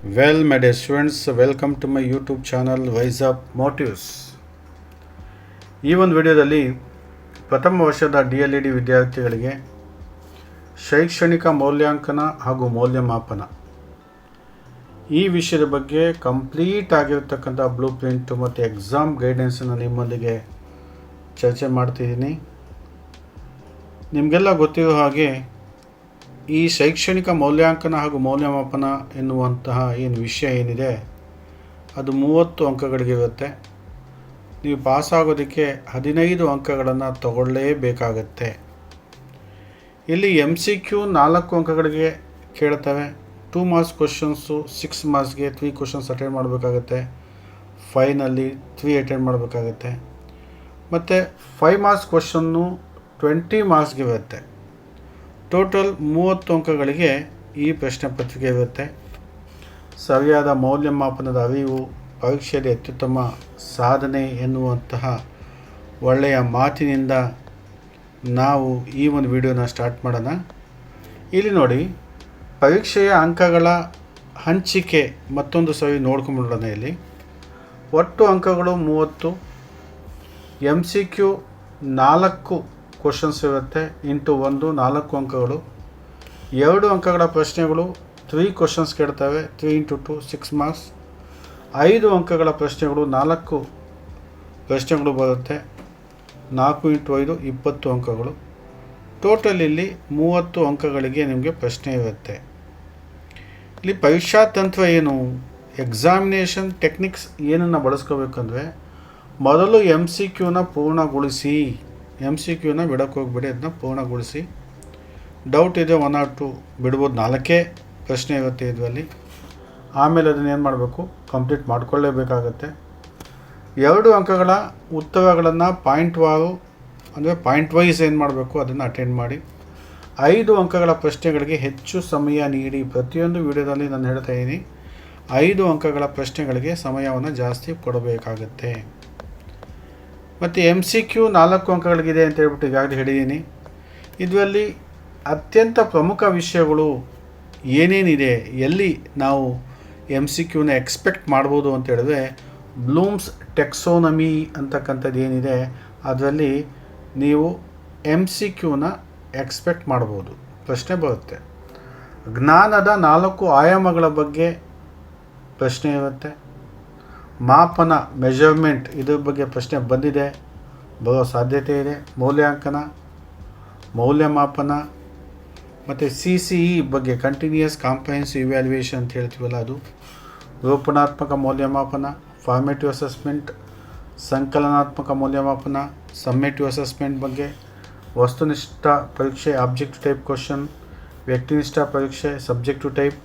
Well, my dear students, welcome to my YouTube channel Wise Up Motives. ಈ ಒಂದು ವಿಡಿಯೋದಲ್ಲಿ ಪ್ರಥಮ ವರ್ಷದ DLED ವಿದ್ಯಾರ್ಥಿಗಳಿಗೆ ಶೈಕ್ಷಣಿಕ ಮೌಲ್ಯಾಂಕನ ಹಾಗೂ ಮೌಲ್ಯಮಾಪನ ಈ ವಿಷಯದ ಬಗ್ಗೆ ಕಂಪ್ಲೀಟ್ ಆಗಿರತಕ್ಕಂಥ ಬ್ಲೂ ಪ್ರಿಂಟ್ ಮತ್ತು ಎಕ್ಸಾಮ್ ಗೈಡೆನ್ಸನ್ನು ನಿಮ್ಮೊಂದಿಗೆ ಚರ್ಚೆ ಮಾಡ್ತಿದ್ದೀನಿ. ನಿಮಗೆಲ್ಲ ಗೊತ್ತಿರೋ ಹಾಗೆ ಈ ಶೈಕ್ಷಣಿಕ ಮೌಲ್ಯಾಂಕನ ಹಾಗೂ ಮೌಲ್ಯಮಾಪನ ಎನ್ನುವಂತಹ ಏನು ವಿಷಯ ಏನಿದೆ ಅದು 30 ಅಂಕಗಳಿಗಿರುತ್ತೆ. ನೀವು ಪಾಸಾಗೋದಕ್ಕೆ 15 ಅಂಕಗಳನ್ನು ತಗೊಳ್ಳೇಬೇಕಾಗತ್ತೆ. ಇಲ್ಲಿ MCQ 4 ಅಂಕಗಳಿಗೆ ಕೇಳ್ತವೆ. 2 marks questions 6 ಮಾರ್ಕ್ಸ್ಗೆ 3 questions attend ಮಾಡಬೇಕಾಗತ್ತೆ. ಫೈನಲ್ಲಿ 3 ಅಟೆಂಡ್ ಮಾಡಬೇಕಾಗತ್ತೆ. ಮತ್ತು 5 ಮಾರ್ಕ್ಸ್ ಕ್ವಶನ್ನು 20 ಮಾರ್ಕ್ಸ್ಗೆ ಇರುತ್ತೆ. ಟೋಟಲ್ 30 ಅಂಕಗಳಿಗೆ ಈ ಪ್ರಶ್ನೆ ಪತ್ರಿಕೆ ಇರುತ್ತೆ. ಸರಿಯಾದ ಮೌಲ್ಯಮಾಪನದ ಅರಿವು ಪರೀಕ್ಷೆಯಲ್ಲಿ ಅತ್ಯುತ್ತಮ ಸಾಧನೆ ಎನ್ನುವಂತಹ ಒಳ್ಳೆಯ ಮಾತಿನಿಂದ ನಾವು ಈ ಒಂದು ವಿಡಿಯೋನ ಸ್ಟಾರ್ಟ್ ಮಾಡೋಣ. ಇಲ್ಲಿ ನೋಡಿ, ಪರೀಕ್ಷೆಯ ಅಂಕಗಳ ಹಂಚಿಕೆ ಮತ್ತೊಂದು ಸರಿ ನೋಡ್ಕೊಂಡ್ಬಿಡೋಣ. ಇಲ್ಲಿ ಒಟ್ಟು ಅಂಕಗಳು 30. MCQ 4 ಕ್ವಶನ್ಸ್ ಇರುತ್ತೆ ಇಂಟು 1 4 ಅಂಕಗಳು. 2 ಅಂಕಗಳ ಪ್ರಶ್ನೆಗಳು 3 ಕ್ವಶನ್ಸ್ ಕೇಳ್ತವೆ. 3 into 2 6 marks. 5 ಅಂಕಗಳ ಪ್ರಶ್ನೆಗಳು 4 ಪ್ರಶ್ನೆಗಳು ಬರುತ್ತೆ. 4 ಇಂಟು 5 20 ಅಂಕಗಳು. ಟೋಟಲ್ ಇಲ್ಲಿ 30 ಅಂಕಗಳಿಗೆ ನಿಮಗೆ ಪ್ರಶ್ನೆ ಇರುತ್ತೆ. ಇಲ್ಲಿ ಪರೀಕ್ಷಾ ತಂತ್ರ ಏನು, ಎಕ್ಸಾಮಿನೇಷನ್ ಟೆಕ್ನಿಕ್ಸ್ ಏನನ್ನು ಬಳಸ್ಕೋಬೇಕಂದ್ರೆ, ಮೊದಲು MCQನ ಪೂರ್ಣಗೊಳಿಸಿ. MCQನ ಬಿಡೋಕ್ಕೆ ಹೋಗ್ಬೇಡಿ, ಅದನ್ನ ಪೂರ್ಣಗೊಳಿಸಿ. ಡೌಟ್ ಇದೆ 1 or 2 ಬಿಡ್ಬೋದು. 4 ಪ್ರಶ್ನೆ ಇರುತ್ತೆ ಇದರಲ್ಲಿ. ಆಮೇಲೆ ಅದನ್ನ ಏನು ಮಾಡಬೇಕು, ಕಂಪ್ಲೀಟ್ ಮಾಡಿಕೊಳ್ಳೇಬೇಕಾಗತ್ತೆ. 2 ಅಂಕಗಳ ಉತ್ತರಗಳನ್ನು ಪಾಯಿಂಟ್ ವಾರು ಅಂದರೆ ಪಾಯಿಂಟ್ ವೈಸ್ ಏನು ಮಾಡಬೇಕು ಅದನ್ನು ಅಟೆಂಡ್ ಮಾಡಿ. 5 ಅಂಕಗಳ ಪ್ರಶ್ನೆಗಳಿಗೆ ಹೆಚ್ಚು ಸಮಯ ನೀಡಿ. ಪ್ರತಿಯೊಂದು ವಿಡಿಯೋದಲ್ಲಿ ನಾನು ಹೇಳ್ತಾ ಇದ್ದೀನಿ, 5 ಅಂಕಗಳ ಪ್ರಶ್ನೆಗಳಿಗೆ ಸಮಯವನ್ನು ಜಾಸ್ತಿ ಕೊಡಬೇಕಾಗತ್ತೆ. ಮತ್ತು MCQ 4 ಅಂಕಗಳಿಗಿದೆ ಅಂತ ಹೇಳ್ಬಿಟ್ಟು ಈಗಾಗಲೇ ಹೇಳಿದ್ದೀನಿ. ಇದರಲ್ಲಿ ಅತ್ಯಂತ ಪ್ರಮುಖ ವಿಷಯಗಳು ಏನೇನಿದೆ, ಎಲ್ಲಿ ನಾವು MCQನ ಎಕ್ಸ್ಪೆಕ್ಟ್ ಮಾಡ್ಬೋದು ಅಂತ ಹೇಳಿದ್ರೆ, ಬ್ಲೂಮ್ಸ್ ಟೆಕ್ಸೋನಮಿ ಅಂತಕ್ಕಂಥದ್ದು ಏನಿದೆ ಅದರಲ್ಲಿ ನೀವು MCQನ ಎಕ್ಸ್ಪೆಕ್ಟ್ ಮಾಡ್ಬೋದು. ಪ್ರಶ್ನೆ ಬರುತ್ತೆ. ಜ್ಞಾನದ 4 ಆಯಾಮಗಳ ಬಗ್ಗೆ ಪ್ರಶ್ನೆ ಇರುತ್ತೆ. ಮಾಪನ ಮೆಜರ್ಮೆಂಟ್ ಇದ್ರ ಬಗ್ಗೆ ಪ್ರಶ್ನೆ ಬಂದಿದೆ, ಬರೋ ಸಾಧ್ಯತೆ ಇದೆ. ಮೌಲ್ಯಾಂಕನ, ಮೌಲ್ಯಮಾಪನ ಮತ್ತು CCE ಬಗ್ಗೆ ಕಂಟಿನ್ಯೂಯಸ್ ಕಾಂಪ್ರಹೆನ್ಸಿವ್ ಇವ್ಯಾಲ್ಯೂಯೇಷನ್ ಅಂತ ಹೇಳ್ತೀವಲ್ಲ ಅದು. ರೂಪಣಾತ್ಮಕ ಮೌಲ್ಯಮಾಪನ, ಫಾರ್ಮೇಟಿವ್ ಅಸೆಸ್ಮೆಂಟ್, ಸಂಕಲನಾತ್ಮಕ ಮೌಲ್ಯಮಾಪನ, ಸಮ್ಮೇಟಿವ್ ಅಸೆಸ್ಮೆಂಟ್ ಬಗ್ಗೆ, ವಸ್ತುನಿಷ್ಠ ಪರೀಕ್ಷೆ ಆಬ್ಜೆಕ್ಟಿವ್ ಟೈಪ್ ಕ್ವಶನ್, ವ್ಯಕ್ತಿನಿಷ್ಠ ಪರೀಕ್ಷೆ ಸಬ್ಜೆಕ್ಟಿವ್ ಟೈಪ್,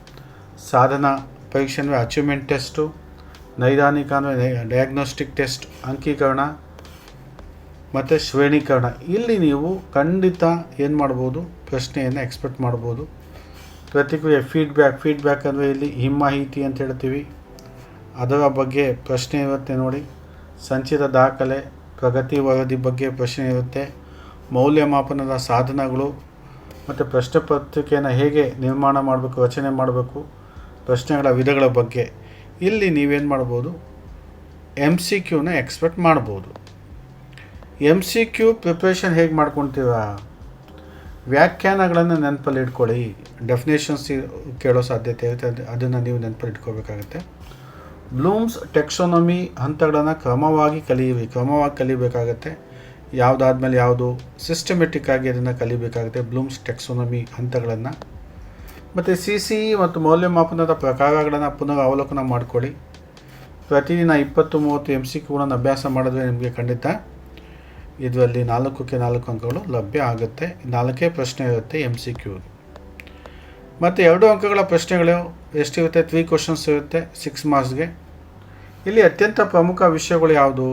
ಸಾಧನ ಪರೀಕ್ಷೆ ಅಂದರೆ ಅಚೀವ್ಮೆಂಟ್ ಟೆಸ್ಟು, ನೈದಾನಿಕ ಅಂದರೆ ಡಯಾಗ್ನೋಸ್ಟಿಕ್ ಟೆಸ್ಟ್, ಅಂಕೀಕರಣ ಮತ್ತು ಶ್ರೇಣೀಕರಣ. ಇಲ್ಲಿ ನೀವು ಖಂಡಿತ ಏನು ಮಾಡ್ಬೋದು, ಪ್ರಶ್ನೆಯನ್ನು ಎಕ್ಸ್ಪೆಕ್ಟ್ ಮಾಡ್ಬೋದು. ಪ್ರತಿಕ್ರಿಯೆ ಫೀಡ್ಬ್ಯಾಕ್ ಅಂದರೆ ಇಲ್ಲಿ ಹಿಮ್ಮಾಹಿತಿ ಅಂತ ಹೇಳ್ತೀವಿ, ಅದರ ಬಗ್ಗೆ ಪ್ರಶ್ನೆ ಇರುತ್ತೆ ನೋಡಿ. ಸಂಚಿತ ದಾಖಲೆ, ಪ್ರಗತಿ ವರದಿ ಬಗ್ಗೆ ಪ್ರಶ್ನೆ ಇರುತ್ತೆ. ಮೌಲ್ಯಮಾಪನದ ಸಾಧನಗಳು ಮತ್ತು ಪ್ರಶ್ನೆ ಪತ್ರಿಕೆಯನ್ನು ಹೇಗೆ ನಿರ್ಮಾಣ ಮಾಡಬೇಕು, ರಚನೆ ಮಾಡಬೇಕು, ಪ್ರಶ್ನೆಗಳ ವಿಧಗಳ ಬಗ್ಗೆ ಇಲ್ಲಿ ನೀವೇನು ಮಾಡ್ಬೋದು, MCQನ ಎಕ್ಸ್ಪೆಕ್ಟ್ ಮಾಡ್ಬೋದು. MCQ ಪ್ರಿಪ್ರೇಷನ್ ಹೇಗೆ ಮಾಡ್ಕೊತೀವ, ವ್ಯಾಖ್ಯಾನಗಳನ್ನು ನೆನಪಲ್ಲಿ ಇಟ್ಕೊಳ್ಳಿ. ಡೆಫಿನೇಷನ್ಸ್ ಕೇಳೋ ಸಾಧ್ಯತೆ ಇರುತ್ತೆ, ಅದನ್ನು ನೀವು ನೆನಪಲ್ಲಿ ಇಟ್ಕೋಬೇಕಾಗತ್ತೆ. ಬ್ಲೂಮ್ಸ್ ಟೆಕ್ಸೋನಮಿ ಹಂತಗಳನ್ನು ಕ್ರಮವಾಗಿ ಕಲಿಬೇಕಾಗತ್ತೆ. ಯಾವುದಾದ್ಮೇಲೆ ಯಾವುದು ಸಿಸ್ಟಮೆಟಿಕ್ ಆಗಿ ಅದನ್ನು ಕಲಿಬೇಕಾಗುತ್ತೆ, ಬ್ಲೂಮ್ಸ್ ಟೆಕ್ಸೋನಮಿ ಹಂತಗಳನ್ನು. ಮತ್ತು CCE ಮತ್ತು ಮೌಲ್ಯಮಾಪನದ ಪ್ರಕಾರಗಳನ್ನು ಪುನಃ ಅವಲೋಕನ ಮಾಡಿಕೊಳ್ಳಿ. ಪ್ರತಿದಿನ 20-30 MCQಗಳನ್ನು ಅಭ್ಯಾಸ ಮಾಡಿದ್ರೆ ನಿಮಗೆ ಖಂಡಿತ ಇದರಲ್ಲಿ 4ಕ್ಕೆ 4 ಅಂಕಗಳು ಲಭ್ಯ ಆಗುತ್ತೆ. 4 ಪ್ರಶ್ನೆ ಇರುತ್ತೆ MCQ. ಮತ್ತು 2 ಅಂಕಗಳ ಪ್ರಶ್ನೆಗಳು ಎಷ್ಟಿರುತ್ತೆ, 3 ಕ್ವಶನ್ಸ್ ಇರುತ್ತೆ 6 ಮಾರ್ಕ್ಸ್ಗೆ. ಇಲ್ಲಿ ಅತ್ಯಂತ ಪ್ರಮುಖ ವಿಷಯಗಳು ಯಾವುದು,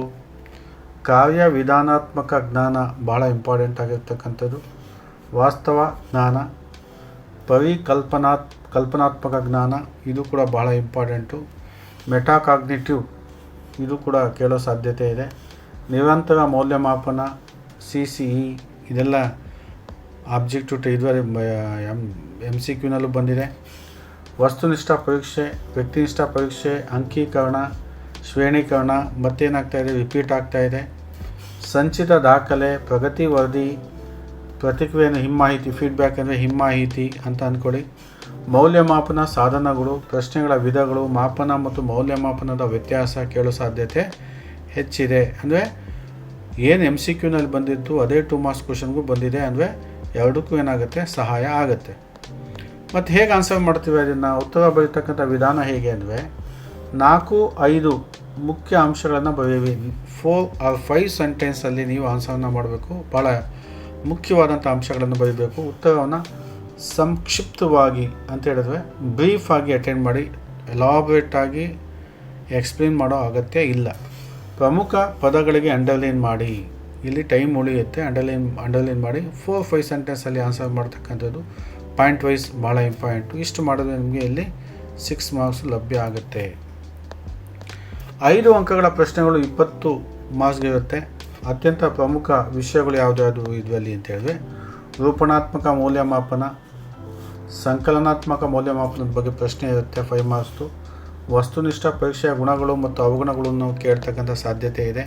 ಕಾರ್ಯವಿಧಾನಾತ್ಮಕ ಜ್ಞಾನ ಭಾಳ ಇಂಪಾರ್ಟೆಂಟ್ ಆಗಿರ್ತಕ್ಕಂಥದ್ದು. ವಾಸ್ತವ ಜ್ಞಾನ, ಕಲ್ಪನಾತ್ಮಕ ಜ್ಞಾನ ಇದು ಕೂಡ ಬಹಳ ಇಂಪಾರ್ಟೆಂಟು. ಮೆಟಾಕಾಗ್ನಿಟಿವ್ ಇದು ಕೂಡ ಕೇಳೋ ಸಾಧ್ಯತೆ ಇದೆ. ನಿರಂತರ ಮೌಲ್ಯಮಾಪನ, CCE ಇದೆಲ್ಲ ಆಬ್ಜೆಕ್ಟಿವ್ ಇದರಲ್ಲಿ MCQನಲ್ಲೂ ಬಂದಿದೆ. ವಸ್ತುನಿಷ್ಠ ಪರೀಕ್ಷೆ, ವ್ಯಕ್ತಿನಿಷ್ಠ ಪರೀಕ್ಷೆ, ಅಂಕೀಕರಣ, ಶ್ರೇಣೀಕರಣ, ಮತ್ತೇನಾಗ್ತಾಯಿದೆ, ರಿಪೀಟ್ ಆಗ್ತಾಯಿದೆ. ಸಂಚಿತ ದಾಖಲೆ, ಪ್ರಗತಿ ವರದಿ, ಪ್ರತಿಕ್ರಿಯೆಯನ್ನು ಹಿಮ್ಮಾಹಿತಿ, ಫೀಡ್ಬ್ಯಾಕ್ ಅಂದರೆ ಹಿಮ್ಮಾಹಿತಿ ಅಂತ ಅಂದ್ಕೊಳ್ಳಿ. ಮೌಲ್ಯಮಾಪನ ಸಾಧನಗಳು, ಪ್ರಶ್ನೆಗಳ ವಿಧಗಳು, ಮಾಪನ ಮತ್ತು ಮೌಲ್ಯಮಾಪನದ ವ್ಯತ್ಯಾಸ ಕೇಳೋ ಸಾಧ್ಯತೆ ಹೆಚ್ಚಿದೆ. ಅಂದರೆ ಏನು MCQ ನಲ್ಲಿ ಬಂದಿತ್ತು ಅದೇ 2 ಮಾರ್ಕ್ಸ್ ಕ್ವಶನ್ಗೂ ಬಂದಿದೆ. ಅಂದರೆ ಎರಡಕ್ಕೂ ಏನಾಗುತ್ತೆ, ಸಹಾಯ ಆಗುತ್ತೆ. ಮತ್ತು ಹೇಗೆ ಆನ್ಸರ್ ಮಾಡ್ತೀವಿ ಅದನ್ನು, ಉತ್ತರ ಬರೀತಕ್ಕಂಥ ವಿಧಾನ ಹೇಗೆ ಅಂದರೆ 4-5 ಮುಖ್ಯ ಅಂಶಗಳನ್ನು ಬರೀವಿ. 4 or 5 ಸೆಂಟೆನ್ಸಲ್ಲಿ ನೀವು ಆನ್ಸರನ್ನು ಮಾಡಬೇಕು. ಭಾಳ ಮುಖ್ಯವಾದಂಥ ಅಂಶಗಳನ್ನು ಬರೀಬೇಕು. ಉತ್ತರವನ್ನು ಸಂಕ್ಷಿಪ್ತವಾಗಿ ಅಂತ ಹೇಳಿದ್ರೆ ಬ್ರೀಫಾಗಿ ಅಟೆಂಡ್ ಮಾಡಿ, ಎಲಾಬ್ರೇಟಾಗಿ ಎಕ್ಸ್ಪ್ಲೇನ್ ಮಾಡೋ ಅಗತ್ಯ ಇಲ್ಲ. ಪ್ರಮುಖ ಪದಗಳಿಗೆ ಅಂಡರ್ಲೈನ್ ಮಾಡಿ, ಇಲ್ಲಿ ಟೈಮ್ ಉಳಿಯುತ್ತೆ. ಅಂಡರ್ಲೈನ್ ಮಾಡಿ 4-5 ಸೆಂಟೆನ್ಸಲ್ಲಿ ಆನ್ಸರ್ ಮಾಡ್ತಕ್ಕಂಥದ್ದು ಪಾಯಿಂಟ್ ವೈಸ್ ಭಾಳ ಇಂಪಾರ್ಟೆಂಟು. ಇಷ್ಟು ಮಾಡಿದ್ರೆ ನಿಮಗೆ ಇಲ್ಲಿ 6 ಮಾರ್ಕ್ಸ್ ಲಭ್ಯ ಆಗುತ್ತೆ. 5 ಅಂಕಗಳ ಪ್ರಶ್ನೆಗಳು 20 ಮಾರ್ಕ್ಸ್ಗೆ ಇರುತ್ತೆ. ಅತ್ಯಂತ ಪ್ರಮುಖ ವಿಷಯಗಳು ಯಾವುದ್ಯಾವುದು ಇದರಲ್ಲಿ ಅಂತ ಹೇಳಿದ್ರೆ ರೂಪಣಾತ್ಮಕ ಮೌಲ್ಯಮಾಪನ, ಸಂಕಲನಾತ್ಮಕ ಮೌಲ್ಯಮಾಪನದ ಬಗ್ಗೆ ಪ್ರಶ್ನೆ ಇರುತ್ತೆ 5 ಮಾರ್ಕ್ಸ್ದು. ವಸ್ತುನಿಷ್ಠ ಪರೀಕ್ಷೆಯ ಗುಣಗಳು ಮತ್ತು ಅವಗುಣಗಳನ್ನು ಕೇಳ್ತಕ್ಕಂಥ ಸಾಧ್ಯತೆ ಇದೆ.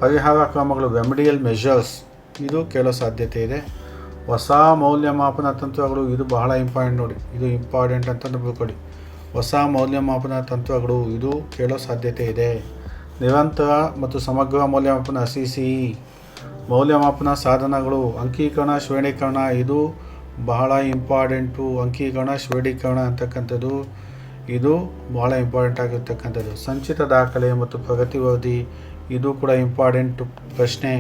ಪರಿಹಾರ ಕ್ರಮಗಳು, ರೆಮಿಡಿಯಲ್ ಮೆಷರ್ಸ್, ಇದು ಕೇಳೋ ಸಾಧ್ಯತೆ ಇದೆ. ಹೊಸ ಮೌಲ್ಯಮಾಪನ ತಂತ್ರಗಳು, ಇದು ಬಹಳ ಇಂಪಾರ್ಟೆಂಟ್ ನೋಡಿ, ಇದು ಇಂಪಾರ್ಟೆಂಟ್ ಅಂತ ತಿಳ್ಕೊಳ್ಳಿ. ಹೊಸ ಮೌಲ್ಯಮಾಪನ ತಂತ್ರಗಳು, ಇದು ಕೇಳೋ ಸಾಧ್ಯತೆ ಇದೆ. ನಿರಂತರ ಮತ್ತು ಸಮಗ್ರ ಮೌಲ್ಯಮಾಪನ CCE, ಮೌಲ್ಯಮಾಪನ ಸಾಧನಗಳು, ಅಂಕೀಕರಣ, ಶ್ರೇಣೀಕರಣ, ಇದು ಬಹಳ ಇಂಪಾರ್ಟೆಂಟು. ಅಂಕೀಕರಣ, ಶ್ರೇಣೀಕರಣ ಅಂತಕ್ಕಂಥದ್ದು ಇದು ಬಹಳ ಇಂಪಾರ್ಟೆಂಟ್ ಆಗಿರ್ತಕ್ಕಂಥದ್ದು. ಸಂಚಿತ ದಾಖಲೆ ಮತ್ತು ಪ್ರಗತಿ ವರದಿ, ಇದು ಕೂಡ ಇಂಪಾರ್ಟೆಂಟು ಪ್ರಶ್ನೆ.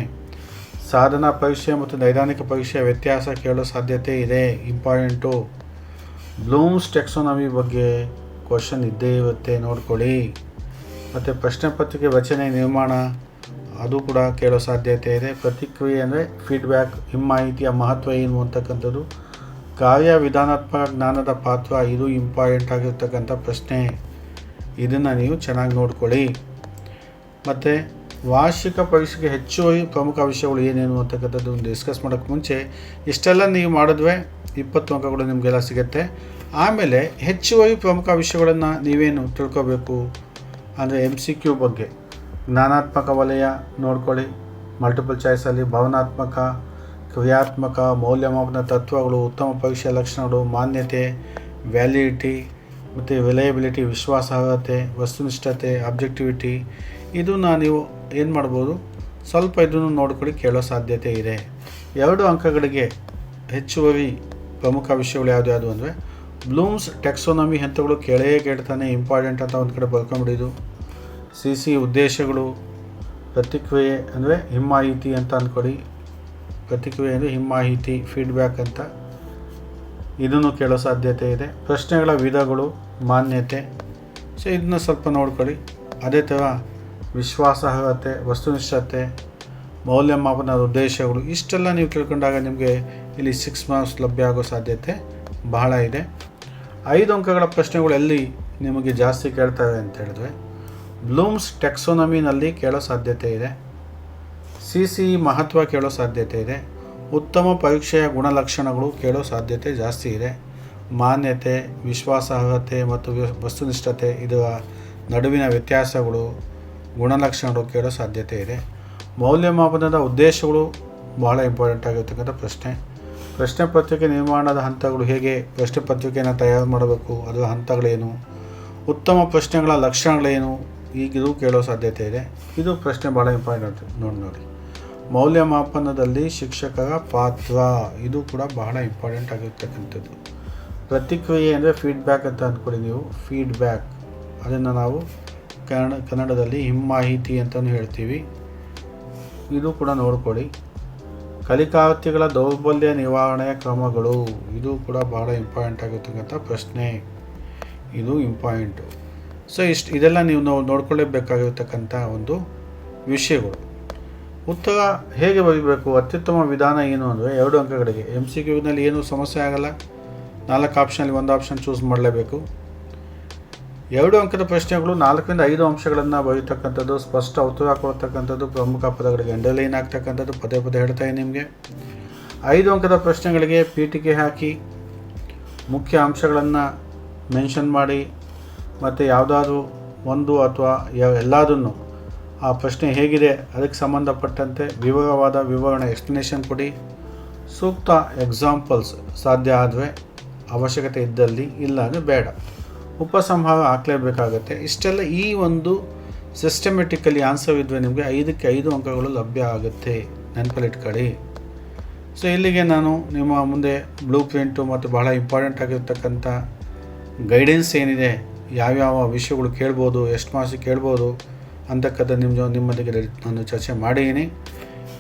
ಸಾಧನ ಪರೀಕ್ಷೆ ಮತ್ತು ನೈದಾನಿಕ ಪರೀಕ್ಷೆಯ ವ್ಯತ್ಯಾಸ ಕೇಳೋ ಸಾಧ್ಯತೆ ಇದೆ, ಇಂಪಾರ್ಟೆಂಟು. ಬ್ಲೂಮ್ಸ್ ಟೆಕ್ಸಾನಮಿ ಬಗ್ಗೆ ಕ್ವಶನ್ ಇದ್ದೇ ಇರುತ್ತೆ, ನೋಡ್ಕೊಳ್ಳಿ. ಮತ್ತು ಪ್ರಶ್ನೆ ಪತ್ರಿಕೆ ರಚನೆ, ನಿರ್ಮಾಣ, ಅದು ಕೂಡ ಕೇಳೋ ಸಾಧ್ಯತೆ ಇದೆ. ಪ್ರತಿಕ್ರಿಯೆ ಅಂದರೆ ಫೀಡ್ಬ್ಯಾಕ್, ಹಿಮ್ಮಾಹಿತಿಯ ಮಹತ್ವ ಏನು ಅಂತಕ್ಕಂಥದ್ದು. ಕಾರ್ಯವಿಧಾನಾತ್ಮಕ ಜ್ಞಾನದ ಪಾತ್ರ, ಇದು ಇಂಪಾರ್ಟೆಂಟ್ ಆಗಿರ್ತಕ್ಕಂಥ ಪ್ರಶ್ನೆ. ಇದನ್ನು ನೀವು ಚೆನ್ನಾಗಿ ನೋಡ್ಕೊಳ್ಳಿ. ಮತ್ತು ವಾರ್ಷಿಕ ಪರೀಕ್ಷೆಗೆ ಹೆಚ್ಚುವರಿ ಪ್ರಮುಖ ವಿಷಯಗಳು ಏನೇನು ಅಂತಕ್ಕಂಥದ್ದು ಡಿಸ್ಕಸ್ ಮಾಡೋಕ್ಕೆ ಮುಂಚೆ ಇಷ್ಟೆಲ್ಲ ನೀವು ಮಾಡಿದ್ವೆ 20 ಅಂಕಗಳು ನಿಮಗೆಲ್ಲ ಸಿಗುತ್ತೆ. ಆಮೇಲೆ ಹೆಚ್ಚುವರಿ ಪ್ರಮುಖ ವಿಷಯಗಳನ್ನು ನೀವೇನು ತಿಳ್ಕೊಬೇಕು ಅಂದರೆ MCQ ಬಗ್ಗೆ ಜ್ಞಾನಾತ್ಮಕ ವಲಯ ನೋಡ್ಕೊಳ್ಳಿ. ಮಲ್ಟಿಪಲ್ ಚಾಯ್ಸಲ್ಲಿ ಭಾವನಾತ್ಮಕ, ಕ್ರಿಯಾತ್ಮಕ, ಮೌಲ್ಯಮಾಪನ ತತ್ವಗಳು, ಉತ್ತಮ ಪರೀಕ್ಷೆಯ ಲಕ್ಷಣಗಳು, ಮಾನ್ಯತೆ, ವ್ಯಾಲಿಡಿಟಿ ಮತ್ತು ರಿಲಯಬಿಲಿಟಿ, ವಿಶ್ವಾಸಾರ್ಹತೆ, ವಸ್ತುನಿಷ್ಠತೆ, ಆಬ್ಜೆಕ್ಟಿವಿಟಿ, ಇದನ್ನು ನೀವು ಏನು ಮಾಡ್ಬೋದು, ಸ್ವಲ್ಪ ಇದನ್ನು ನೋಡ್ಕೊಳ್ಳಿ, ಕೇಳೋ ಸಾಧ್ಯತೆ ಇದೆ. 2 ಅಂಕಗಳಿಗೆ ಹೆಚ್ಚುವರಿ ಪ್ರಮುಖ ವಿಷಯಗಳು ಯಾವುದು ಅಂದರೆ ಬ್ಲೂಮ್ಸ್ ಟೆಕ್ಸಾನಮಿ ಹಂತಗಳು ಕೇಳ್ತಾನೆ, ಇಂಪಾರ್ಟೆಂಟ್ ಅಂತ ಒಂದು ಕಡೆ ಬರ್ಕೊಂಬಿಡಿದು. CCE ಉದ್ದೇಶಗಳು, ಪ್ರತಿಕ್ರಿಯೆ ಅಂದರೆ ಹಿಮ್ಮಾಹಿತಿ ಅಂತ ಅಂದ್ಕೊಳ್ಳಿ. ಪ್ರತಿಕ್ರಿಯೆ ಅಂದರೆ ಹಿಮ್ಮಾಹಿತಿ, ಫೀಡ್ಬ್ಯಾಕ್ ಅಂತ, ಇದನ್ನು ಕೇಳೋ ಸಾಧ್ಯತೆ ಇದೆ. ಪ್ರಶ್ನೆಗಳ ವಿಧಗಳು, ಮಾನ್ಯತೆ, ಸೊ ಇದನ್ನ ಸ್ವಲ್ಪ ನೋಡ್ಕೊಳ್ಳಿ. ಅದೇ ಥರ ವಿಶ್ವಾಸಾರ್ಹತೆ, ವಸ್ತುನಿಷ್ಠತೆ, ಮೌಲ್ಯಮಾಪನದ ಉದ್ದೇಶಗಳು, ಇಷ್ಟೆಲ್ಲ ನೀವು ತಿಳ್ಕೊಂಡಾಗ ನಿಮಗೆ ಇಲ್ಲಿ 6 ಮಾರ್ಕ್ಸ್ ಲಭ್ಯ ಆಗೋ ಸಾಧ್ಯತೆ ಬಹಳ ಇದೆ. 5 ಅಂಕಗಳ ಪ್ರಶ್ನೆಗಳು ಎಲ್ಲಿ ನಿಮಗೆ ಜಾಸ್ತಿ ಕೇಳ್ತವೆ ಅಂತ ಹೇಳಿದ್ರೆ ಬ್ಲೂಮ್ಸ್ ಟೆಕ್ಸಾನಮಿನಲ್ಲಿ ಕೇಳೋ ಸಾಧ್ಯತೆ ಇದೆ. CCE ಮಹತ್ವ ಕೇಳೋ ಸಾಧ್ಯತೆ ಇದೆ. ಉತ್ತಮ ಪರೀಕ್ಷೆಯ ಗುಣಲಕ್ಷಣಗಳು ಕೇಳೋ ಸಾಧ್ಯತೆ ಜಾಸ್ತಿ ಇದೆ. ಮಾನ್ಯತೆ, ವಿಶ್ವಾಸಾರ್ಹತೆ ಮತ್ತು ವಸ್ತುನಿಷ್ಠತೆ, ಇದರ ನಡುವಿನ ವ್ಯತ್ಯಾಸಗಳು, ಗುಣಲಕ್ಷಣಗಳು ಕೇಳೋ ಸಾಧ್ಯತೆ ಇದೆ. ಮೌಲ್ಯಮಾಪನದ ಉದ್ದೇಶಗಳು ಬಹಳ ಇಂಪಾರ್ಟೆಂಟ್ ಆಗಿರ್ತಕ್ಕಂಥ ಪ್ರಶ್ನೆ. ಪ್ರಶ್ನೆ ಪತ್ರಿಕೆ ನಿರ್ಮಾಣದ ಹಂತಗಳು, ಹೇಗೆ ಪ್ರಶ್ನೆ ಪತ್ರಿಕೆಯನ್ನು ತಯಾರು ಮಾಡಬೇಕು, ಅದರ ಹಂತಗಳೇನು, ಉತ್ತಮ ಪ್ರಶ್ನೆಗಳ ಲಕ್ಷಣಗಳೇನು, ಈಗಿದು ಕೇಳೋ ಸಾಧ್ಯತೆ ಇದೆ. ಇದು ಪ್ರಶ್ನೆ ಭಾಳ ಇಂಪಾರ್ಟೆಂಟ್ ನೋಡಿ. ಮೌಲ್ಯಮಾಪನದಲ್ಲಿ ಶಿಕ್ಷಕರ ಪಾತ್ರ, ಇದು ಕೂಡ ಬಹಳ ಇಂಪಾರ್ಟೆಂಟ್ ಆಗಿರ್ತಕ್ಕಂಥದ್ದು. ಪ್ರತಿಕ್ರಿಯೆ ಅಂದರೆ ಫೀಡ್ಬ್ಯಾಕ್ ಅಂತ ಅಂದ್ಕೊಳ್ಳಿ ನೀವು. ಫೀಡ್ಬ್ಯಾಕ್ ಅದನ್ನು ನಾವು ಕನ್ನಡದಲ್ಲಿ ಹಿಮ್ಮಾಹಿತಿ ಅಂತಲೂ ಹೇಳ್ತೀವಿ. ಇದು ಕೂಡ ನೋಡ್ಕೊಳ್ಳಿ. ಕಲಿಕಾರ್ಥಿಗಳ ದೌರ್ಬಲ್ಯ ನಿವಾರಣೆಯ ಕ್ರಮಗಳು, ಇದು ಕೂಡ ಭಾಳ ಇಂಪಾರ್ಟೆಂಟ್ ಆಗಿರ್ತಕ್ಕಂಥ ಪ್ರಶ್ನೆ, ಇದು ಇಂಪಾರ್ಟೆಂಟು. ಸೊ ಇದೆಲ್ಲ ನೀವು ನೋಡ್ಕೊಳ್ಳೇಬೇಕಾಗಿರ್ತಕ್ಕಂಥ ಒಂದು ವಿಷಯಗಳು. ಉತ್ತರ ಹೇಗೆ ಬರೀಬೇಕು, ಅತ್ಯುತ್ತಮ ವಿಧಾನ ಏನು ಅಂದರೆ 2 ಅಂಕಗಳಿಗೆ MCQನಲ್ಲಿ ಏನೂ ಸಮಸ್ಯೆ ಆಗಲ್ಲ. 4 ಆಪ್ಷನಲ್ಲಿ 1 ಆಪ್ಷನ್ ಚೂಸ್ ಮಾಡಲೇಬೇಕು. 2 ಅಂಕದ ಪ್ರಶ್ನೆಗಳು 4ರಿಂದ 5 ಅಂಶಗಳನ್ನು ಬರೀತಕ್ಕಂಥದ್ದು, ಸ್ಪಷ್ಟ ಉತ್ತರ ಕೊಡ್ತಕ್ಕಂಥದ್ದು, ಪ್ರಮುಖ ಪದಗಳಿಗೆ ಅಂಡರ್ಲೈನ್ ಆಗ್ತಕ್ಕಂಥದ್ದು, ಪದೇ ಪದೇ ಹೇಳ್ತಾ ನಿಮಗೆ. 5 ಅಂಕದ ಪ್ರಶ್ನೆಗಳಿಗೆ ಪೀಠಿಕೆ ಹಾಕಿ ಮುಖ್ಯ ಅಂಶಗಳನ್ನು ಮೆನ್ಷನ್ ಮಾಡಿ, ಮತ್ತು ಯಾವುದಾದ್ರೂ ಒಂದು ಅಥವಾ ಎಲ್ಲದನ್ನು ಆ ಪ್ರಶ್ನೆ ಹೇಗಿದೆ ಅದಕ್ಕೆ ಸಂಬಂಧಪಟ್ಟಂತೆ ವಿವರವಾದ ವಿವರಣೆ ಎಕ್ಸ್ಪ್ಲನೇಷನ್ ಕೊಡಿ. ಸೂಕ್ತ ಎಕ್ಸಾಂಪಲ್ಸ್ ಸಾಧ್ಯ ಆದರೆ, ಅವಶ್ಯಕತೆ ಇದ್ದಲ್ಲಿ, ಇಲ್ಲ ಅಂದರೆ ಬೇಡ, ಉಪಸಂಹಾರ ಹಾಕಲೇಬೇಕಾಗತ್ತೆ. ಇಷ್ಟೆಲ್ಲ ಈ ಒಂದು ಸಿಸ್ಟಮೆಟಿಕಲಿ ಆನ್ಸರ್ ಇದ್ದರೆ ನಿಮಗೆ 5ಕ್ಕೆ 5 ಅಂಕಗಳು ಲಭ್ಯ ಆಗುತ್ತೆ, ನೆನಪಲ್ಲಿಟ್ಕೊಳ್ಳಿ. ಸೊ ಇಲ್ಲಿಗೆ ನಾನು ನಿಮ್ಮ ಮುಂದೆ ಬ್ಲೂ ಪ್ರಿಂಟು ಮತ್ತು ಬಹಳ ಇಂಪಾರ್ಟೆಂಟ್ ಆಗಿರ್ತಕ್ಕಂಥ ಗೈಡೆನ್ಸ್ ಏನಿದೆ, ಯಾವ್ಯಾವ ವಿಷಯಗಳು ಕೇಳ್ಬೋದು, ಎಷ್ಟು ಮಾರ್ಕ್ಸಿಗೆ ಕೇಳ್ಬೋದು ಅಂತಕ್ಕಂಥ ನಿಮ್ಮೊಂದಿಗೆ ನಾನು ಚರ್ಚೆ ಮಾಡಿದ್ದೀನಿ.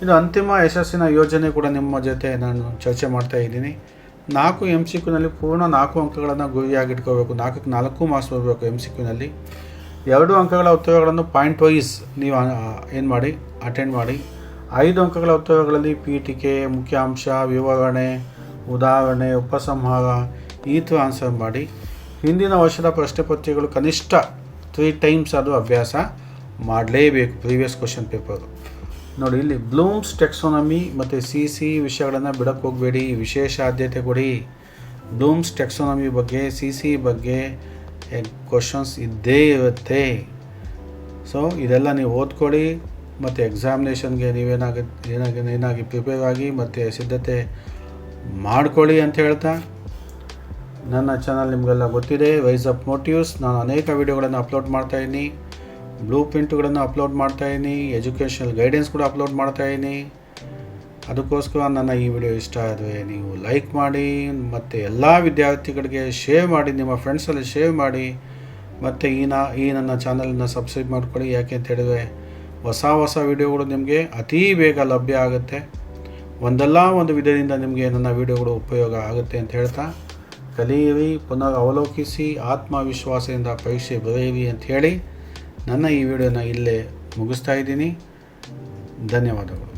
ಇದು ಅಂತಿಮ ಯಶಸ್ಸಿನ ಯೋಜನೆ ಕೂಡ ನಿಮ್ಮ ಜೊತೆ ನಾನು ಚರ್ಚೆ ಮಾಡ್ತಾ ಇದ್ದೀನಿ. 4 MCQನಲ್ಲಿ ಪೂರ್ಣ 4 ಅಂಕಗಳನ್ನು ಗುರಿಯಾಗಿಟ್ಕೋಬೇಕು. 4ಕ್ಕೆ 4 ಮಾರ್ಕ್ಸ್ ಬರಬೇಕು. MCQನಲ್ಲಿ 2 ಅಂಕಗಳ ಉತ್ತರಗಳನ್ನು ಪಾಯಿಂಟ್ ವೈಸ್ ನೀವು ಏನು ಮಾಡಿ ಅಟೆಂಡ್ ಮಾಡಿ. 5 ಅಂಕಗಳ ಉತ್ತರಗಳಲ್ಲಿ ಪೀಠಿಕೆ, ಮುಖ್ಯಾಂಶ, ವಿವರಣೆ, ಉದಾಹರಣೆ, ಉಪಸಂಹಾರ ಈ ಥರ ಆನ್ಸರ್ ಮಾಡಿ. ಹಿಂದಿನ ವರ್ಷದ ಪ್ರಶ್ನೆ ಪತ್ರಿಕೆಗಳು ಕನಿಷ್ಠ 3 ಟೈಮ್ಸ್ ಅದು ಅಭ್ಯಾಸ ಮಾಡಲೇಬೇಕು. ಪ್ರೀವಿಯಸ್ ಕ್ವಶನ್ ಪೇಪರು ನೋಡಿ. ಇಲ್ಲಿ ಬ್ಲೂಮ್ಸ್ ಟೆಕ್ಸಾನಮಿ ಮತ್ತು CC ವಿಷಯಗಳನ್ನು ಬಿಡಕ್ಕೆ ಹೋಗಬೇಡಿ, ವಿಶೇಷ ಆದ್ಯತೆ ಕೊಡಿ. ಬ್ಲೂಮ್ಸ್ ಟೆಕ್ಸಾನಮಿ ಬಗ್ಗೆ, CC ಬಗ್ಗೆ ಕ್ವಶನ್ಸ್ ಇದ್ದೇ ಇರುತ್ತೆ. ಸೊ ಇದೆಲ್ಲ ನೀವು ಓದ್ಕೊಳ್ಳಿ ಮತ್ತು ಎಕ್ಸಾಮಿನೇಷನ್ಗೆ ಏನಾಗಿ ಪ್ರಿಪೇರ್ ಆಗಿ ಮತ್ತು ಸಿದ್ಧತೆ ಮಾಡ್ಕೊಳ್ಳಿ ಅಂತ ಹೇಳ್ತಾ, ನನ್ನ ಚಾನಲ್ ನಿಮಗೆಲ್ಲ ಗೊತ್ತಿದೆ, ರೈಸ್ ಅಪ್ ಮೋಟಿವ್ಸ್. ನಾನು ಅನೇಕ ವಿಡಿಯೋಗಳನ್ನು ಅಪ್ಲೋಡ್ ಮಾಡ್ತಾಯಿದ್ದೀನಿ, ಬ್ಲೂ ಪ್ರಿಂಟ್ಗಳನ್ನು ಅಪ್ಲೋಡ್ ಮಾಡ್ತಾಯಿದ್ದೀನಿ, ಎಜುಕೇಷನಲ್ ಗೈಡೆನ್ಸ್ ಕೂಡ ಅಪ್ಲೋಡ್ ಮಾಡ್ತಾಯಿದ್ದೀನಿ. ಅದಕ್ಕೋಸ್ಕರ ನನ್ನ ಈ ವಿಡಿಯೋ ಇಷ್ಟ ಆದರೆ ನೀವು ಲೈಕ್ ಮಾಡಿ ಮತ್ತು ಎಲ್ಲ ವಿದ್ಯಾರ್ಥಿಗಳಿಗೆ ಶೇರ್ ಮಾಡಿ, ನಿಮ್ಮ ಫ್ರೆಂಡ್ಸಲ್ಲಿ ಶೇರ್ ಮಾಡಿ. ಮತ್ತು ಈ ನನ್ನ ಚಾನಲನ್ನು ಸಬ್ಸ್ಕ್ರೈಬ್ ಮಾಡ್ಕೊಳ್ಳಿ. ಯಾಕೆ ಅಂತ ಹೇಳಿದರೆ ಹೊಸ ವಿಡಿಯೋಗಳು ನಿಮಗೆ ಅತೀ ಬೇಗ ಲಭ್ಯ ಆಗುತ್ತೆ. ಒಂದಲ್ಲ ಒಂದು ವಿಧದಿಂದ ನಿಮಗೆ ನನ್ನ ವಿಡಿಯೋಗಳು ಉಪಯೋಗ ಆಗುತ್ತೆ ಅಂತ ಹೇಳ್ತಾ, ಕಲಿಯಿರಿ, ಪುನರ್ ಅವಲೋಕಿಸಿ, ಆತ್ಮವಿಶ್ವಾಸದಿಂದ ಪರೀಕ್ಷೆ ಬರೆಯಿರಿ ಅಂತ ಹೇಳಿ ನನ್ನ ಈ ವಿಡಿಯೋನ ಇಲ್ಲೇ ಮುಗಿಸ್ತಾ ಇದ್ದೀನಿ. ಧನ್ಯವಾದಗಳು.